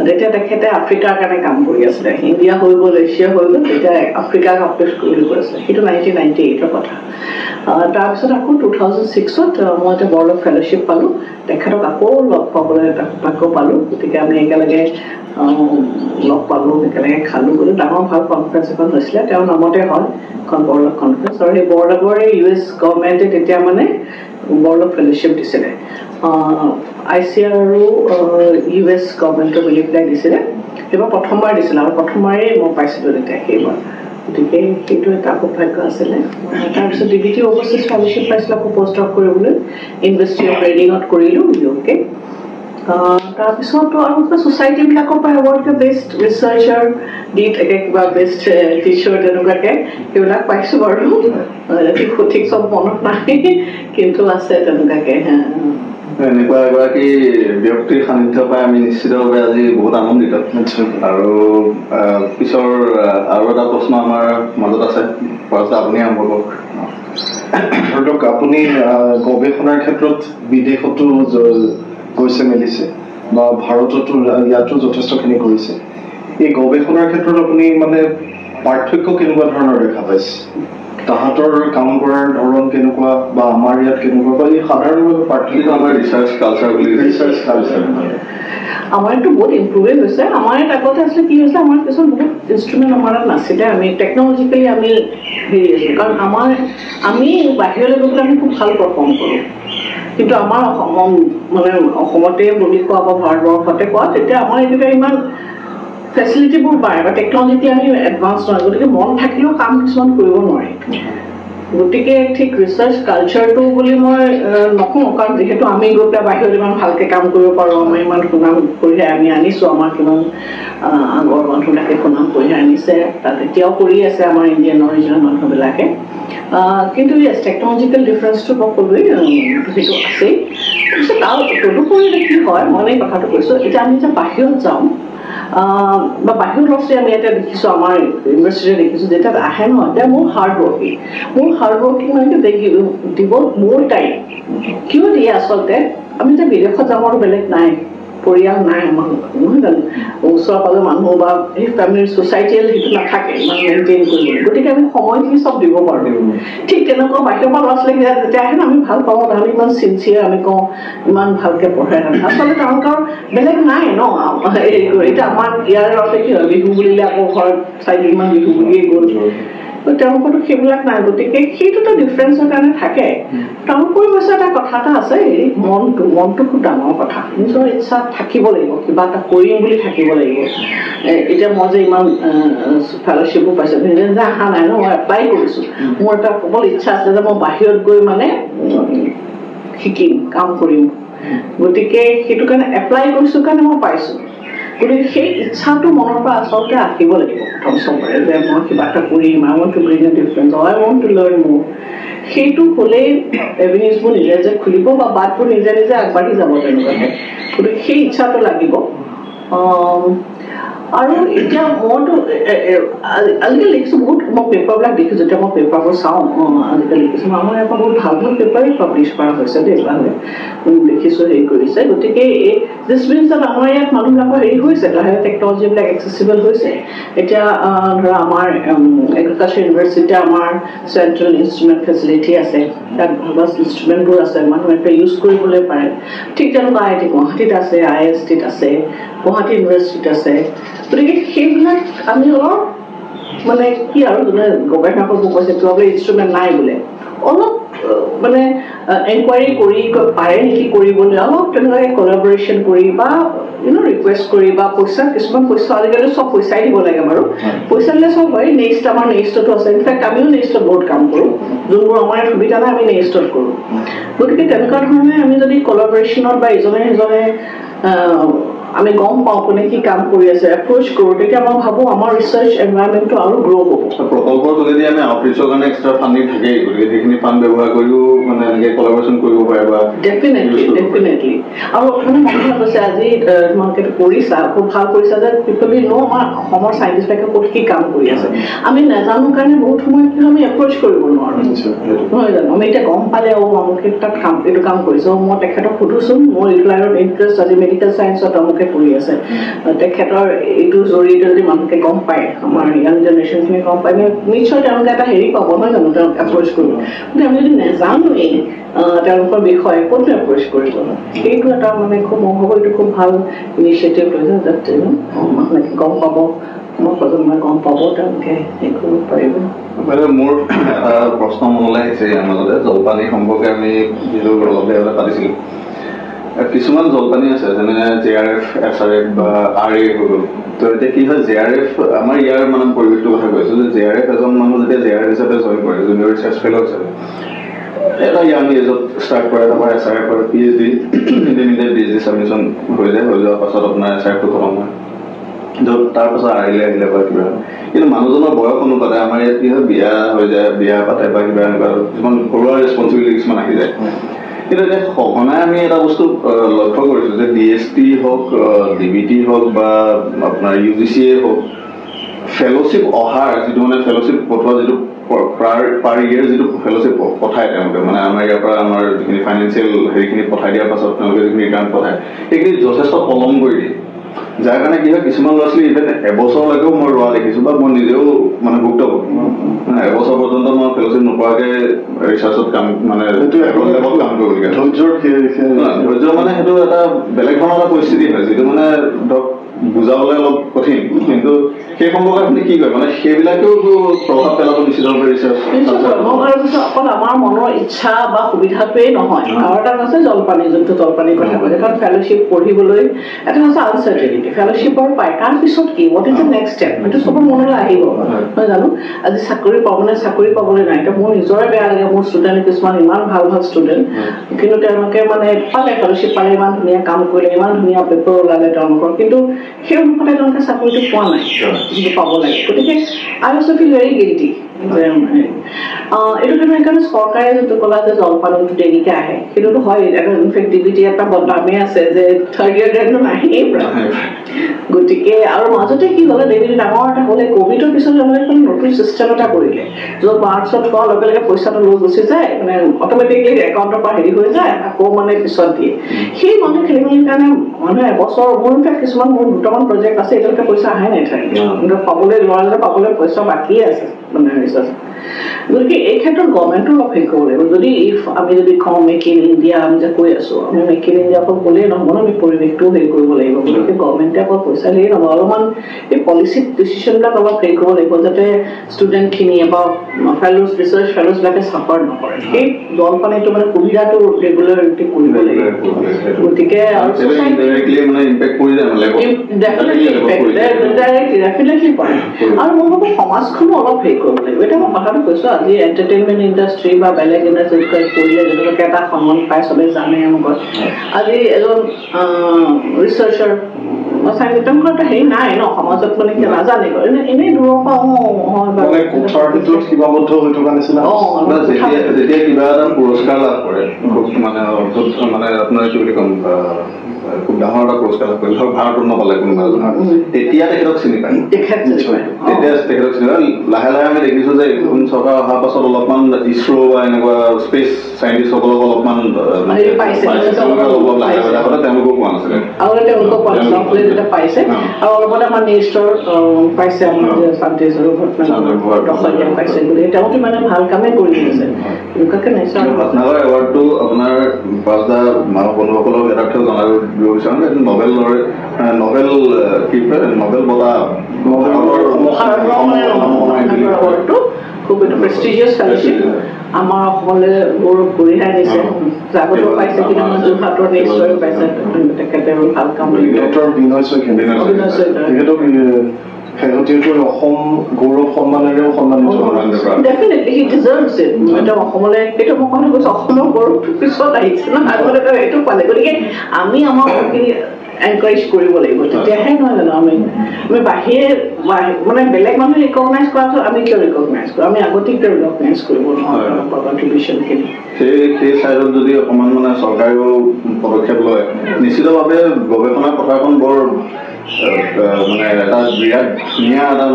তেতিয়া তেখেতে আফ্ৰিকাৰ কাৰণে কাম কৰি আছিলে, ইণ্ডিয়া হৈ গ'ল, এছিয়া হৈ গ'ল, তেতিয়া আফ্ৰিকাক আপডেট কৰিবলৈ কৈ আছিলে। সেইটো 1998ৰ কথা। তাৰপিছত আকৌ 2006ত মই এতিয়া বৰলক ফেলোশ্বিপ পালোঁ, তেখেতক আকৌ লগ পাবলৈ আকৌ পালোঁ। গতিকে আমি একেলগে লগ পালোঁ, একেলগে খালোঁ বুলি ডাঙৰ ভাল কনফাৰেঞ্চ এখন হৈছিলে, তেওঁৰ নামতে হয় এখন বৰলক কনফাৰেঞ্চ। আৰু সেই বৰলকৰ US গভৰ্ণমেণ্টে তেতিয়া মানে বৰলক ফেলোশ্বিপ দিছিলে, ICR আৰু US গভৰ্ণমেণ্টৰ মিলি পেলাই দিছিলে। সেইবাৰ প্ৰথমবাৰ দিছিলে, আৰু প্ৰথমবাৰেই মই পাইছিলোঁ তেতিয়া সেইবাৰ। গতিকে সেইটো এটা সৌভাগ্য আছিলে। তাৰপিছত DBT অভাৰচিজ ফেলোশ্বিপ পাইছিলোঁ আকৌ পষ্ট ডক কৰিবলৈ, ইউনিভাৰ্চিটি অফ ৰেডিঙত কৰিলোঁ UK। তাৰপিছতো আৰু কিবা ছ'চাইটিবিলাকৰ পৰা এৱাৰ্ড বেষ্ট ৰিচাৰ্চাৰ দি থাকে, কিবা বেষ্ট টিচাৰ তেনেকুৱাকৈ সেইবিলাক পাইছোঁ বাৰু। সঠিক চব মনত নাই, কিন্তু আছে তেনেকুৱাকৈ। এনেকুৱা এগৰাকী ব্যক্তিৰ সান্নিধ্য পাই আমি নিশ্চিতভাৱে আজি বহুত আনন্দিত। আৰু পিছৰ আৰু এটা প্ৰশ্ন আমাৰ মাজত আছে, আপুনি আৰম্ভ কৰক। ধৰি লওক আপুনি গৱেষণাৰ ক্ষেত্ৰত বিদেশতো গৈছে মেলিছে, বা ভাৰততো ইয়াতো যথেষ্টখিনি কৰিছে। এই গৱেষণাৰ ক্ষেত্ৰত আপুনি মানে পাৰ্থক্য কেনেকুৱা ধৰণৰ দেখা পাইছে? তাহাঁতৰ কাম কৰাৰ ধৰণ কেনেকুৱা, বা আমাৰ ইয়াত কেনেকুৱা, বা এই সাধাৰণভাৱে পাৰ্থক্য? আমাৰ ৰিচাৰ্চ কালচাৰ বুলি, ৰিচাৰ্চ কালচাৰ আমাৰ এইটো বহুত ইম্প্ৰুভেই হৈছে আমাৰ ইয়াত আগতে আছিলে কি হৈছে আমাৰ কিছুমান বহুত ইনষ্ট্ৰুমেণ্ট আমাৰ তাত নাছিলে আমি টেকনলজিকেলি আমি হেৰি আছিলোঁ কাৰণ আমি বাহিৰলৈ গৈ পেলাই আমি খুব ভাল পাৰফৰ্ম কৰোঁ কিন্তু আমাৰ মানে অসমতে বুলি কোৱা বা ভাৰতবৰ্ষতে কোৱা তেতিয়া আমাৰ এইকেইটা ইমান ফেচিলিটিবোৰ পায় বা টেকনলজিটি আমি এডভান্স নহয় গতিকে মন থাকিলেও কাম কিছুমান কৰিব নোৱাৰি গতিকে ঠিক ৰিচাৰ্চ কালচাৰটো বুলি মই নকওঁ কাৰণ যিহেতু আমি গৈ পেলাই বাহিৰত ইমান ভালকৈ কাম কৰিব পাৰোঁ আমাৰ ইমান সুনাম কঢ়িয়াই আমি আনিছোঁ আমাৰ কিমান আগৰ মানুহবিলাকে সুনাম কঢ়িয়াই আনিছে তাত এতিয়াও কৰি আছে আমাৰ ইণ্ডিয়ান অৰিজিনেল মানুহবিলাকে কিন্তু য়েছ টেকনলজিকেল ডিফাৰেঞ্চটো মই ক'লোৱেই সেইটো আছেই তাৰপিছত তদুপৰি কি হয় মই এই কথাটো কৈছোঁ এতিয়া আমি যেতিয়া বাহিৰত যাওঁ বা বাহিৰৰ ল'ৰা ছোৱালী আমি এতিয়া দেখিছোঁ আমাৰ ইউনিভাৰ্চিটিতে দেখিছোঁ যেতিয়া আহে নহয় এতিয়া মোৰ হাৰ্ড ৱৰ্কিং মানে দিব মোৰ টাইম কিয় দিয়ে আচলতে আমি এতিয়া বিদেশত যাওঁ আৰু বেলেগ নাই পৰিয়াল নাই আমাৰ নহয় জানো ওচৰ পাজৰ মানুহ বা সেই ফেমিলিৰ ছ'চাইটিয়েল সেইটো নাথাকে ইমান মেইনটেইন কৰিবলৈ গতিকে আমি সময়খিনি চব দিব পাৰোঁ ঠিক তেনেকুৱা বাহিৰৰ পৰা ল'ৰা ছোৱালী যেতিয়া আহে আমি ভাল পাওঁ তাহাঁতি ইমান চিনচিয়াৰ আমি কওঁ ইমান ভালকৈ পঢ়াই থাকে আচলতে তেওঁলোকৰ বেলেগ নাই ন এতিয়া আমাৰ ইয়াৰ ল'ৰা ছোৱালী কি হয় বিহু বুলিলে আকৌ ঘৰত চাৰিদিনমান বিহু বুলিয়েই গ'ল তেওঁলোকৰতো সেইবিলাক নাই গতিকে সেইটোতো ডিফাৰেঞ্চৰ কাৰণে থাকে তাৰোপৰি হৈছে এটা কথা এটা আছে হেৰি মনটো খুব ডাঙৰ কথা নিজৰ ইচ্ছা থাকিব লাগিব কিবা এটা কৰিম বুলি থাকিব লাগিব এতিয়া মই যে ইমান ফেল'শ্বিপো পাইছোঁ নিজে যে অহা নাই ন মই এপ্লাই কৰিছোঁ মোৰ এটা কেৱল ইচ্ছা আছে যে মই বাহিৰত গৈ মানে শিকিম কাম কৰিম গতিকে সেইটো কাৰণে এপ্লাই কৰিছোঁ কাৰণে মই পাইছোঁ গতিকে সেই ইচ্ছাটো মনৰ পৰা আচলতে আহিব লাগিব প্ৰথম চবৰে যে মই কিবা এটা কৰিম I want to bring a difference I want to learn মোৰ সেইটো হ'লেই এভিনিউজবোৰ নিজে নিজে খুলিব বা বাটবোৰ নিজে নিজে আগবাঢ়ি যাব তেনেকুৱাকৈ গতিকে সেই ইচ্ছাটো লাগিব আৰু এতিয়া মইতো আজিকালি লিখিছোঁ বহুত মই পেপাৰবিলাক দেখিছোঁ যেতিয়া মই পেপাৰবোৰ চাওঁ আজিকালি লিখিছোঁ আমাৰ ইয়াৰ পৰা বহুত ভাল ভাল পেপাৰেই পাব্লিছ কৰা হৈছে দেই ভালে দেখিছোঁ হেৰি কৰিছে গতিকে দিছ মিনছ যে আমাৰ ইয়াত মানুহবিলাকৰ হেৰি হৈছে লাহে টেকনলজিবিলাক এক্সেচিবল হৈছে এতিয়া ধৰা আমাৰ এগ্ৰিকালচাৰ ইউনিভাৰ্চিটিতে আমাৰ চেণ্ট্ৰেল ইনষ্ট্ৰুমেণ্ট ফেচিলিটি আছে তাত ভাল ইনষ্ট্ৰুমেণ্টবোৰ আছে মানুহে ইউজ কৰিবলৈ পাৰে ঠিক তেনেকুৱা IIT গুৱাহাটীত আছে ISTত আছে গুৱাহাটী ইউনিভাৰ্চিটিত আছে গতিকে সেইবিলাক আমি অলপ মানে কি আৰু যোনে গৱেষণাবোৰ কৈছে তোমালোকে ইনষ্ট্ৰুমেণ্ট নাই বোলে অলপ মানে এনকুৱাৰী কৰি পাৰে নেকি কৰিবলৈ অলপ তেনেকুৱাকৈ কলাবৰেশ্যন কৰি বা ৰিকুৱেষ্ট কৰি বা কিছুমান পইচা আজিকালি চব পইচাই দিব লাগে বাৰু পইচা দিলে চব হয় আমাৰ নেক্সটতো আছে ইনফেক্ট আমিও নেক্সটত বহুত কাম কৰোঁ যোনবোৰ আমাৰ সুবিধা নাই আমি নেক্সটত কৰোঁ গতিকে তেনেকুৱা ধৰণে আমি যদি কলাবৰেশ্যনত বা ইজনে সিজনে আমি গম পাওঁ কোনে কি কাম কৰি আছে এপ্ৰ'চ কৰোঁ তেতিয়া মই ভাবোঁ আমাৰ ৰিচাৰ্চ এনভাইৰনমেণ্টটো আৰু গ্ৰ' হ'ব প্ৰকল্পৰ যোগেদি আমি আউটৰিচৰ কাৰণে এক্সট্ৰা ফাণ্ডিং থাকেই গতিকে সেইখিনি ফাণ্ড ব্যৱহাৰ কৰিও মানে এনেকৈ কলাবৰেশ্যন কৰিব পাৰে বা ডেফিনেটলি আৰু মানে মানুহে কৈছে আজি তোমালোকে কৰিছা খুব ভাল কৰিছা যে পিপলি আমাৰ অসমৰ চাইণ্টিষ্টবিলাকে ক'ত কি কাম কৰি আছে আমি নাজানো কাৰণে বহুত সময়ত কি আমি এপ্ৰ'চ কৰিব নোৱাৰোঁ নহয় জানো আমি এতিয়া গম পালে আমুকে তাত এইটো কাম কৰিছোঁ মই তেখেতক সুধোচোন মোৰ এইটো লাইনত ইণ্টাৰেষ্ট আজি মেডিকেল চায়েন্সত আমুকে কৰি আছে তেখেতৰ এইটো জৰিয়তে যদি মানুহে গম পায় আমাৰ য়াং জেনেৰেশ্যনখিনি গম পায় নিশ্চয় তেওঁলোকে এটা হেৰি পাব নহয় জানো তেওঁক এপ্ৰ'চ কৰিব কিন্তু আমি যদি নাজানোৱেই তেওঁলোকৰ বিষয়ে ক'ত এপ্ৰ'চ কৰিব সেইটো এটা মানে খুব মই ভাবোঁ এইটো খুব ভাল ইনিচিয়েটিভ লৈছে যাতে মানুহে গম পাব মোৰ প্ৰজন্মই গম পাব তেওঁলোকে হেৰি কৰিব পাৰিব মোৰ এটা প্ৰশ্ন মনলৈ আহিছে ইয়াৰ মাজতে জলপানী সম্পৰ্কে আমি যিটো অলপ দেৰি পাতিছিলোঁ কিছুমান জলপানী আছে যেনে JRF SRF বা RA হৈ গ'ল তো এতিয়া কি হয় JRF আমাৰ ইয়াৰ মানে পৰিৱেশটোৰ কথা কৈছোঁ যে JRF এজন মানুহ যেতিয়া JRF হিচাপে জইন কৰে জুনিয়ৰ ৰিচাৰ্চ ফেল' হিচাপে এটা ইয়াং এজত ষ্টাৰ্ট কৰে তাৰপৰা SRF আৰু PhD ইণ্টাৰমিডিয়েট PhD ছাবমিশ্যন হৈ যোৱাৰ পাছত আপোনাৰ SRFটো খতম হয় য'ত তাৰপাছত আহিলে বা কিবা কিন্তু মানুহজনৰ বয়স অনুপাতে আমাৰ ইয়াত কি হয় বিয়া হৈ যায় বিয়া পাতে বা কিবা এনেকুৱা কিছুমান ঘৰুৱা ৰেছপনচিবিলিটি কিছুমান আহি যায় কিন্তু এতিয়া সঘনাই আমি এটা বস্তু লক্ষ্য কৰিছোঁ যে DST হওক DBT হওক বা আপোনাৰ UGCয়ে হওক ফেল'শ্বিপ অহাৰ যিটো মানে ফেল'শ্বিপ পঠোৱা যিটো পাৰ ইয়েৰ যিটো ফেল'শ্বিপ পঠায় তেওঁলোকে মানে আমাৰ ইয়াৰ পৰা আমাৰ যিখিনি ফাইনেন্সিয়েল হেৰিখিনি পঠাই দিয়াৰ পাছত তেওঁলোকে যিখিনি ৰিটাৰ্ণ পঠায় সেইখিনি যথেষ্ট পলম কৰি দিয়ে যাৰ কাৰণে কি হয় কিছুমান ল'ৰা ছোৱালী ইভেন এবছৰলৈকেও মই ৰোৱা দেখিছোঁ বা মই নিজেও মানে ভুক্তভোগী এবছৰ পৰ্যন্ত মই ফেলোশ্বিপ নোপোৱাকৈ ৰিচাৰ্চত কাম মানে লেভেলত কাম কৰিবলগীয়া ধৈৰ্য মানে সেইটো এটা বেলেগ ধৰণৰ এটা পৰিস্থিতি হয় যিটো মানে ধৰক বুজাবলৈ অলপ কঠিন কিন্তু সেই সম্পৰ্কে আপুনি কি কয় মানে সেইবিলাকেও প্ৰভাৱ পেলাব নিশ্চিতভাৱে ৰিচাৰ্চ অকল আমাৰ মনৰ ইচ্ছা বা সুবিধাটোৱেই নহয় আৰু এটা আছে জলপানী যোনটো জলপানীৰ কথা কৈছে কাৰণ ফেলোশ্বিপ পঢ়িবলৈ এটা আছে আনচাৰ্টেনিটি ফেলোশ্বিপৰ পায় তাৰপিছত কি what is the next step সেইটো চবৰ মনলৈ আহিব নহয় জানো আজি চাকৰি পাবলৈ নাই এতিয়া মোৰ নিজৰে বেয়া লাগে মোৰ ষ্টুডেণ্ট কিছুমান ইমান ভাল ভাল ষ্টুডেণ্ট কিন্তু তেওঁলোকে মানে পালে ফেলোশ্বিপ পালে ইমান ধুনীয়া কাম কৰিলে ইমান ধুনীয়া পেপাৰ ওলালে তেওঁলোকৰ কিন্তু সেই অনুপাতে তেওঁলোকে চাকৰিটো পোৱা নাই যিটো পাব লাগে গতিকে আই অলছ' ফিল ভেৰি গিল্টি এইটো সেইকাৰণে চৰকাৰে যোনটো ক'লা যে জলপানটো দেৰিকৈ আহে সেইটোতো হয় ইনফেক্ট ডিবিটি এটা বদনামেই আছে যে থাৰ্ড ইয়াৰ ডেটটো নাহেই গতিকে আৰু মাজতে কি হ'লে ডিবিটি ডাঙৰ এটা হ'লে ক'ভিডৰ পিছত এখন নতুন চিষ্টেম এটা কৰিলে য'ত মাৰ্চত হোৱাৰ লগে লগে পইচাটো লৈ গুচি যায় মানে অট'মেটিকলি একাউণ্টৰ পৰা হেৰি হৈ যায় আকৌ মানে পিছত দিয়ে সেই মানুহ খেলি মেলিৰ কাৰণে মানুহে এবছৰ মোৰ ইনফেক্ট কিছুমান মোৰ দুটামান প্ৰজেক্ট আছে এতিয়ালৈকে পইচা অহাই নাই থাকে কিন্তু পাবলৈ ল'ৰাজনে পাবলৈ পইচা বাকী আছে মানে গতিকে এই ক্ষেত্ৰত গভৰ্ণমেণ্টো অলপ হেৰি কৰিব লাগিব যদি আমি যদি কওঁ মেক ইন ইণ্ডিয়া আমি যে কৈ আছোঁ আমি মেক ইন ইণ্ডিয়া অকল ক'লেই নহ'ব ন আমি পৰিৱেশটোও হেৰি কৰিব লাগিব গতিকে গভৰ্ণমেণ্টে অকল পইচা দিয়েই নহ'ব অলপমান এই পলিচি ডিচিশ্যনবিলাক অলপ হেৰি কৰিব লাগিব যাতে ষ্টুডেণ্টখিনিয়ে বা ৰিচাৰ্চ ফেলোজবিলাকে চাফাৰ নকৰে সেই জলপানীটো মানে সুবিধাটো ৰেগুলাৰিটি কৰিব লাগিব গতিকে আৰু ডেফিনেটলি পাৰে আৰু মই ভাবোঁ সমাজখনো অলপ হেৰি কৰিব লাগিব এতিয়া মই কথাটো কৈছোঁ আজি এণ্টাৰটেইনমেণ্ট ইণ্ডাষ্ট্ৰী বা বেলেগ ইণ্ডাষ্ট্ৰীত কৰিলে যেনেকুৱাকৈ এটা সন্মান পায় চবেই জানে আমাক আজি এজন ৰিচাৰ্চাৰ তেওঁলোকৰ এটা হেৰি নাই ন সমাজত মানে কি নাজানে এনেই দূৰৰ পৰা যেতিয়া কিবা এটা পুৰস্কাৰ লাভ কৰে মানে আপোনাৰ কি বুলি ক'ম খুব ডাঙৰ এটা পুৰস্কাৰ লাভ কৰিলে ধৰক ভাৰত ৰত্ন পালে কোনোবা তেতিয়া তেখেতক চিনি পায় তেতিয়া তেখেতক চিনি পায় লাহে লাহে আমি দেখিছোঁ যে চৰকাৰ অহাৰ পাছত অলপমান ইছৰ' বা এনেকুৱা স্পেচ চাইণ্টিষ্টসকলক অলপমান তেওঁলোকো পোৱা নাছিলে পাইছে আৰু অলপতে আমাৰ নিউজৰ পাইছে আমাৰ যে শান্তিজৰ পাইছে বুলি তেওঁতো মানে ভাল কামেই কৰি দিছে ভটনাগৰ এৱাৰ্ডটো আপোনাৰ পাঁচটা মানৱ বন্ধুসকলক এটা কথা জনাব বিচাৰোঁ যে নবেল কি কয় নবেল বঁটা খুব এইটো প্ৰেষ্টিজিয়াছ ফেলোশ্বিপ আমাৰ অসমলৈ গৌৰৱ কঢ়িয়াই দিছে জাগতো পাইছে কিন্তু আমাৰ যোৰহাটৰ নিশ্চয় পাইছে তেখেতে ভাল কাম শেহতীয়াকৈ অসম গৌৰৱ সন্মানেৰেও সন্মানিত ডেফিনেটলি হি ডিজাৰ্ভছ ইট এটা অসমলৈ সেইটো মই কথা কৈছোঁ অসমৰ গৌৰৱটো পিছত আহিছে ন আগতে এইটো পালে গতিকে আমি আমাৰ মানুহখিনি এনকাৰেজ কৰিব লাগিব তেতিয়াহে নহয় জানো আমি বাহিৰে মানে বেলেগ মানুহে ৰিকগনাইজ কৰাটো আমি কিয় ৰিকগনাইজ কৰোঁ আমি আগতে কিয় ৰিকগনাইজ কৰিব নোৱাৰোঁ কণ্ট্ৰিবিউশ্যনখিনি সেই চাইডত যদি অকণমান মানে চৰকাৰেও পদক্ষেপ লয় নিশ্চিতভাৱে গৱেষণাৰ পথাৰখন বৰ মানে এটা বিৰাট ধুনীয়া এটা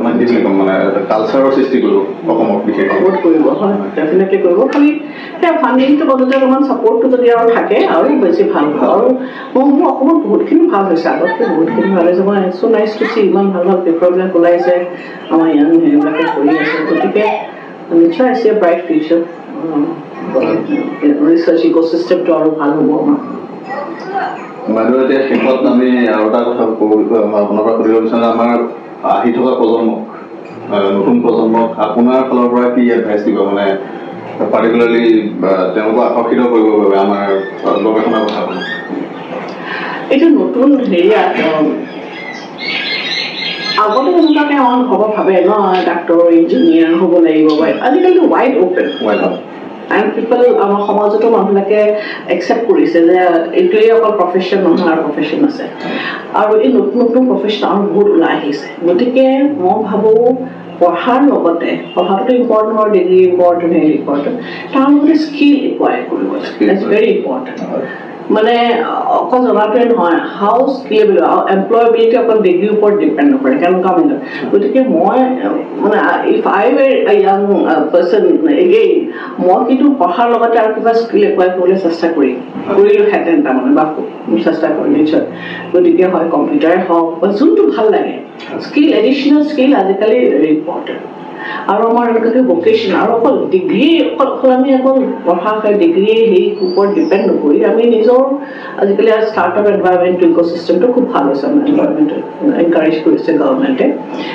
মানে কি বুলি ক'ম মানে কালচাৰৰ সৃষ্টি কৰিব অসমক বিশেষকৈ কৰিব হয় ডেফিনেটলি কৰিব খালি সেই ফাণ্ডিংটো বজাতে অলপমান ছাপৰ্টটো যদি আৰু থাকে আৰু বেছি ভাল হয় আৰু মোৰ অসমত বহুতখিনি ভাল হৈছে আগতকৈ বহুতখিনি ভাল হৈছে মই চ' নাইচ টু চি ইমান ভাল ভাল পেপাৰবিলাক ওলাইছে আমাৰ ইয়াত সেইবিলাকে কৰি আছে গতিকে নিশ্চয় আছে ব্ৰাইট ফিউচাৰ ৰিচাৰ্চ ইক'চিষ্টেমটো আৰু ভাল হ'ব আমাৰ বাইদেউ এতিয়া শেষত আমি আৰু এটা কথা আপোনাৰ পৰা সুধিব বিচাৰোঁ আমাৰ আহি থকা প্ৰজন্মক নতুন প্ৰজন্মক আপোনাৰ ফালৰ পৰা কি এডভাইচ দিব মানে পাৰ্টিকুলাৰলি তেওঁলোকক আকৰ্ষিত কৰিবৰ বাবে আমাৰ গৱেষণাৰ কথা এইটো নতুন হেৰিয়াত আগতে যেনেকুৱাকৈ আমাৰ হ'ব ভাবে ন ডাক্তৰ ইঞ্জিনিয়াৰ হ'ব লাগিব আজিকালিতো ৱাইড অ'পেন এণ্ড পিপল আমাৰ সমাজতো মানুহবিলাকে একচেপ্ট কৰিছে যে এইটোৱেই অকল প্ৰফেশ্যন নহয় আৰু প্ৰফেশ্যন আছে আৰু এই নতুন নতুন প্ৰফেশ্যন আৰু বহুত ওলাই আহিছে গতিকে মই ভাবোঁ পঢ়াৰ লগতে পঢ়াটোতো ইম্পৰ্টেণ্ট হয় ডিগ্ৰী ইম্পৰ্টেণ্ট হেৰি ইম্পৰ্টেণ্ট তাৰ লগতে স্কিল একুৱায়াৰ কৰিব লাগে ইটছ ভেৰি ইম্পৰ্টেণ্ট মানে অকল জনাটোৱে নহয় হাউ স্কিলেবল এমপ্লয়েবিলিটি অকল ডিগ্ৰীৰ ওপৰত ডিপেণ্ড নকৰে কেনেকুৱা মানে গতিকে মই মানে if I were a young person again মই কিন্তু পঢ়াৰ লগতে আৰু কিবা স্কিল একুৱাই কৰিবলৈ চেষ্টা কৰিলোহেঁতেন তাৰমানে বা চেষ্টা কৰি নিশ্চয় গতিকে হয় কম্পিউটাৰে হওক বা যোনটো ভাল লাগে স্কিল এডিশ্যনেল স্কিল আজিকালি ভেৰি ইম্পৰ্টেণ্ট আৰু আমাৰ এনেকুৱাকৈ ভকেশ্যন আৰু অকল ডিগ্ৰী অকল আমি অকল পঢ়া ডিগ্ৰী সেই ওপৰত ডিপেণ্ড নকৰি আমি নিজৰ আজিকালি ষ্টাৰ্টআপ এনভাইৰমেণ্ট ইক'চিষ্টেমটো খুব ভাল হৈছে আমাৰ এনভাইৰমেণ্ট এনকাৰেজ কৰিছে গভৰ্ণমেণ্টে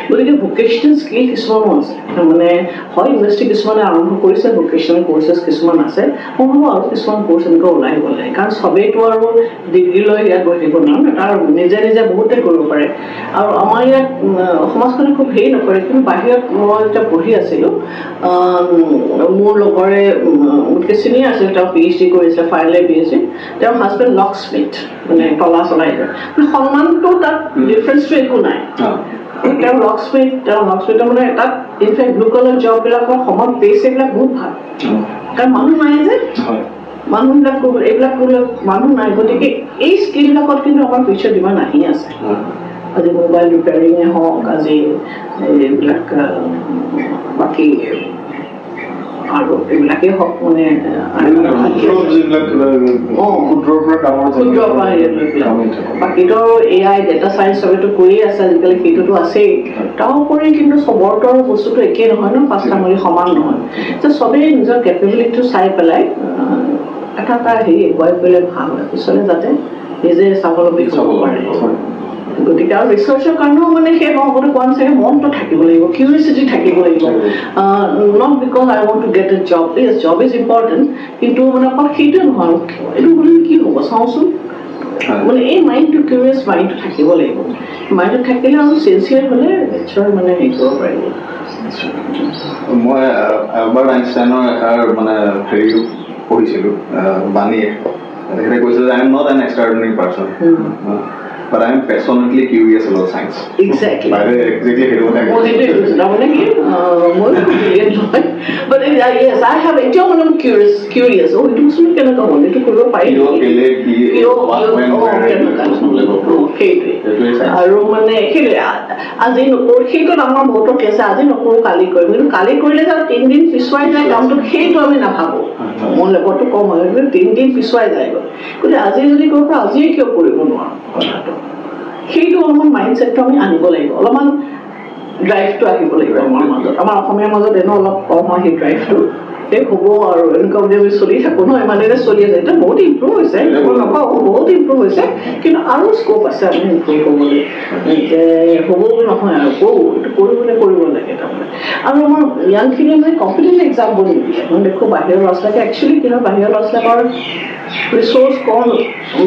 গতিকে ভকেশ্যনেল স্কিল কিছুমানো আছে মানে হয় ইউনিভাৰ্চিটি কিছুমানে আৰম্ভ কৰিছে ভকেশ্যনেল কৰ্চেছ কিছুমান আছে মই ভাবোঁ আৰু কিছুমান কৰ্চ এনেকুৱা ওলাই আহিব লাগে কাৰণ চবেইতো আৰু ডিগ্ৰী লৈ ইয়াত বহি থাকিব নোৱাৰে তাৰ নিজে নিজে বহুতে কৰিব পাৰে আৰু আমাৰ ইয়াত সমাজখনে খুব হেৰি নকৰে কিন্তু বাহিৰত মই যেতিয়া পঢ়ি আছিলোঁ মোৰ লগৰে মোতকৈ চিনিয়ৰ আছিল তেওঁ PhD কৰিছিলে ফাইনেল PhD তেওঁৰ হাজবেণ্ড লক স্মিথ মানে তলা চলাই যায় মানে সন্মানটো তাত ডিফাৰেঞ্চটো একো নাই তেওঁ লক স্মিথৰ মানে তাত ইনফেক্ট ব্লু কলাৰ জববিলাকৰ সমান পেচ এইবিলাক বহুত ভাল কাৰণ মানুহ নাই যে মানুহবিলাক এইবিলাক কৰিলে মানুহ নাই গতিকে এই স্কিলবিলাকত কিন্তু আমাৰ ফিউচাৰ ডিমাণ্ড আহি আছে আজি মোবাইল ৰিপেয়াৰিঙে হওক আজি এইবিলাক বাকী আৰু এইবিলাকেই হওক মানে বাকীতো AI ডেটা চায়েন্স চবেতো কৰিয়ে আছে আজিকালি সেইটোতো আছেই তাৰোপৰি কিন্তু চবৰতো আৰু বস্তুটো একেই নহয় ন পাঁচটা মৰি সমান নহয় যে চবেই নিজৰ কেপেবিলিটিটো চাই পেলাই এটা হেৰি একুৱাই কৰিলে ভাল হয় পিছলৈ যাতে নিজে স্বাৱলম্বী হ'ব পাৰে গতিকে আৰু ৰিচাৰ্চৰ কাৰণেও মানে সেই নহ'বলৈ কোৱা নিচিনাকৈ মনটো থাকিব লাগিব কিউৰিচিটি থাকিব লাগিব not because I want to get A job job is important কিন্তু মানে অকল সেইটোৱে নহয় এইটো হ'লে কি হ'ব চাওঁচোন মানে এই মাইণ্ডটো কিউৰিয়াছ মাইণ্ডটো থাকিব লাগিব মাইণ্ডটো থাকিলে আৰু চিনচিয়াৰ হ'লে নিশ্চয় মানে হেৰি কৰিব পাৰিব মই এলবাৰ্ট আইনষ্টাইনৰ এষাৰ মানে হেৰি পঢ়িছিলোঁ বাণীয়ে তেখেতে কৈছিলে যে I am not an extraordinary person but I am passionately curious about science. Exactly. But exactly but yes, I have a job and I'm curious. Oh, it was not going to go on. It could go by. আৰু মানে আজি নকৰোঁ সেইটো আমাৰ বহুতো cash আজি নকৰোঁ কালি কৰিম কিন্তু কালি কৰিলে যাওঁ 3 দিন পিছুৱাই যায় কামটো সেইটো আমি নাভাবোঁ মোৰ লেবৰটো কম হয় কিন্তু 3 দিন পিছুৱাই যায় গতিকে আজি যদি কৰোঁ আজিয়ে কিয় কৰিব নোৱাৰোঁ কথাটো সেইটো অলপমান মাইণ্ডছেটটো আমি আনিব লাগিব অলপমান ড্ৰাইভটো আহিব লাগিব আমাৰ মাজত আমাৰ অসমীয়াৰ মাজত এনেও অলপ কম হয় সেই ড্ৰাইভটো এই হ'ব আৰু এনেকুৱা বুলি আমি চলি থাকোঁ নহয় ইমানেৰে চলি আছে এতিয়া বহুত ইম্প্ৰুভ হৈছে নকওঁ বহুত ইম্প্ৰুভ হৈছে কিন্তু আৰু স্ক'প আছে আমি ইম্প্ৰুভ হ'বলৈ যে হ'ব নহয় আৰু এইটো কৰিব লাগে তাৰমানে আৰু আমাৰ য়াংখিনিয়ে মানে কম্পিটিটিভ এক্সাম বুলি নিদিয়ে মই দেখোঁ বাহিৰৰ ল'ৰা ছোৱালীকে একচুৱেলি কি হয় বাহিৰৰ ল'ৰা ছোৱালীৰ ৰিচোৰ্চ কম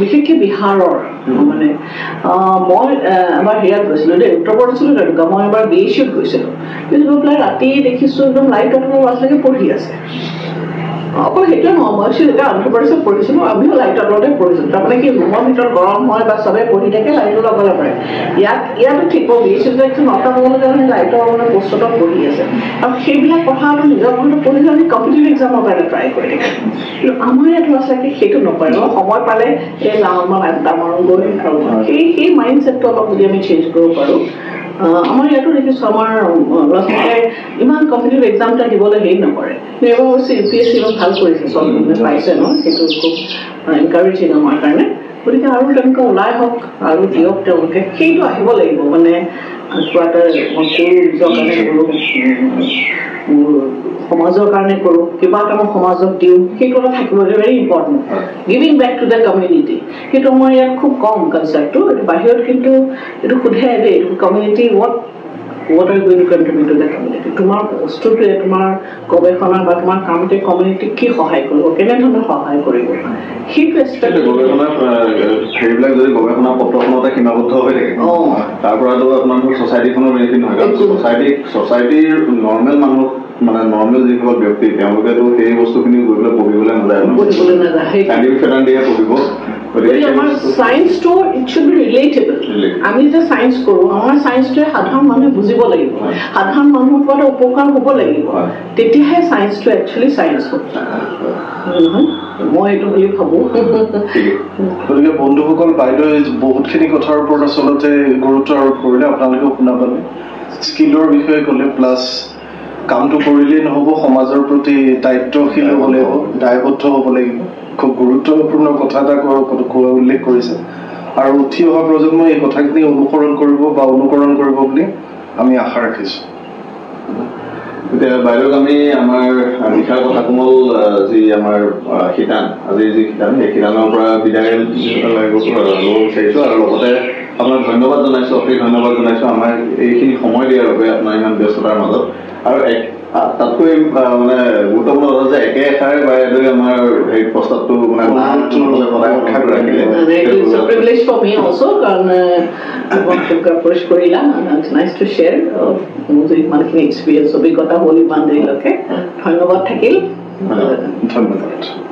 বিশেষকৈ বিহাৰৰ মানে মই এবাৰ হেৰিয়াত গৈছিলোঁ দেই উত্তৰ প্ৰদেশলৈ তেনেকুৱা মই এবাৰ BHUত গৈছিলোঁ কিন্তু গৈ পেলাই ৰাতি দেখিছোঁ একদম লাইটত ল'ৰা ছোৱালীকে পঢ়ি আছে অকল সেইটোৱে নহয় মই যেতিয়া অন্ধ্ৰপ্ৰদেশত পঢ়িছিলোঁ আমিও লাইটৰ তলতে পঢ়িছিলোঁ তাৰমানে কি ৰুমৰ ভিতৰত গৰম হয় বা চবেই পঢ়ি থাকে লাইটটো লগাব পাৰে ইয়াতো ঠিক হ'ব BHUত একদম 9টা বজালৈকে মানে লাইটৰ মানে পোষ্টত পঢ়ি আছে আৰু সেইবিলাক কথা আমি নিজৰ মনটো পঢ়িলে আমি কম্পিটিটিভ এক্সামৰ কাৰণে ট্ৰাই কৰি থাকিম কিন্তু আমাৰ ইয়াত ল'ৰা ছোৱালীকে সেইটো নকৰে সময় পালে এই যাওঁ আমাৰ ডাঙৰ গৈ আৰু সেই মাইণ্ডছেটটো অলপ যদি আমি চেঞ্জ কৰিব পাৰোঁ আমাৰ ইয়াতো দেখিছোঁ আমাৰ ল'ৰা ছোৱালীয়ে ইমান কম্পিটিটিভ এক্সাম এটা দিবলৈ হেৰি নকৰে এবাৰ অৱশ্যে UPSC ইমান ভাল কৰিছে চব পাইছে ন সেইটো খুব এনকাৰেজিং আমাৰ কাৰণে গতিকে আৰু তেনেকুৱা ওলাই হওক আৰু দিয়ক তেওঁলোকে সেইটো আহিব লাগিব মানে কিবা এটা মই কৰোঁ নিজৰ কাৰণে কৰোঁ মোৰ সমাজৰ কাৰণে কৰোঁ কিবা এটা মই সমাজক দিওঁ সেইটো এটা থাকিব very important giving back to the community সেইটো আমাৰ ইয়াত খুব কম কনচেপ্টটো বাহিৰত কিন্তু এইটো সোধে দেই community what are you going to contribute to the community তোমাৰ বস্তুটোৱে তোমাৰ গৱেষণা বা তোমাৰ কামটোৱে কমিউনিটিক কি সহায় কৰিব কেনেধৰণে সহায় কৰিব সেইটো এক্সপেক্ট গৱেষণা সেইবিলাক যদি গৱেষণা পত্ৰখনতে সীমাবদ্ধ হৈ থাকে তাৰ পৰাতো আপোনালোকৰ ছ'চাইটিখনৰ বেনিফিট নহয় কাৰণ ছ'চাইটিৰ নৰ্মেল মানুহ মানে নৰ্মেল যিসকল ব্যক্তি তেওঁলোকেতো সেই বস্তুখিনি গৈ পেলাই পঢ়িবলৈ নাযায় চাইণ্টিফিক ফেটাৰ্নিটিহে পঢ়িব আমাৰ চায়েন্সটো ইট শুড বি ৰিলেটেবল আমি যে চায়েন্স কৰোঁ আমাৰ চায়েন্সটোৱে সাধাৰণ মানুহে বুজিব লাগিব সাধাৰণ মানুহৰ পৰা উপকাৰ হ'ব লাগিব তেতিয়াহে চায়েন্সটো একচুৱেলি চায়েন্স হ'ব মই এইটো বুলি ভাবোঁ গতিকে বন্ধুসকল বাইদেৱে বহুতখিনি কথাৰ ওপৰত আচলতে গুৰুত্ব আৰোপ কৰিলে আপোনালোকেও শুনা পালে স্কিলৰ বিষয়ে ক'লে প্লাছ কামটো কৰিলেই নহ'ব সমাজৰ প্ৰতি দায়িত্বশীল হ'ব লাগিব দায়বদ্ধ হ'ব লাগিব খুব গুৰুত্বপূৰ্ণ কথা এটা উল্লেখ কৰিছে আৰু উঠি অহা প্ৰজন্মই এই কথাখিনি অনুসৰণ কৰিব বা অনুকৰণ কৰিব বুলি আমি আশা ৰাখিছোঁ এতিয়া বাইদেউক আমি আমাৰ নিশাৰ কথা কোমল যি আমাৰ শিতান আজিৰ যি শিতান সেই শিতানৰ পৰা বিদায় ল'ব বিচাৰিছোঁ আৰু লগতে আপোনাক ধন্যবাদ জনাইছোঁ অশেষ ধন্যবাদ জনাইছোঁ আমাৰ এইখিনি সময় দিয়াৰ বাবে আপোনাৰ ইমান ব্যস্ততাৰ মাজত আৰু তাতকৈ মানে গুৰুত্বপূৰ্ণ কথা যে একে এষাৰে বাইদেৱে আমাৰ সেই প্ৰস্তাৱটো মানে ইমানখিনি এক্সপিৰিয়েঞ্চ অভিজ্ঞতা হ'ল ইমান দেৰিলৈকে ধন্যবাদ থাকিল ধন্যবাদ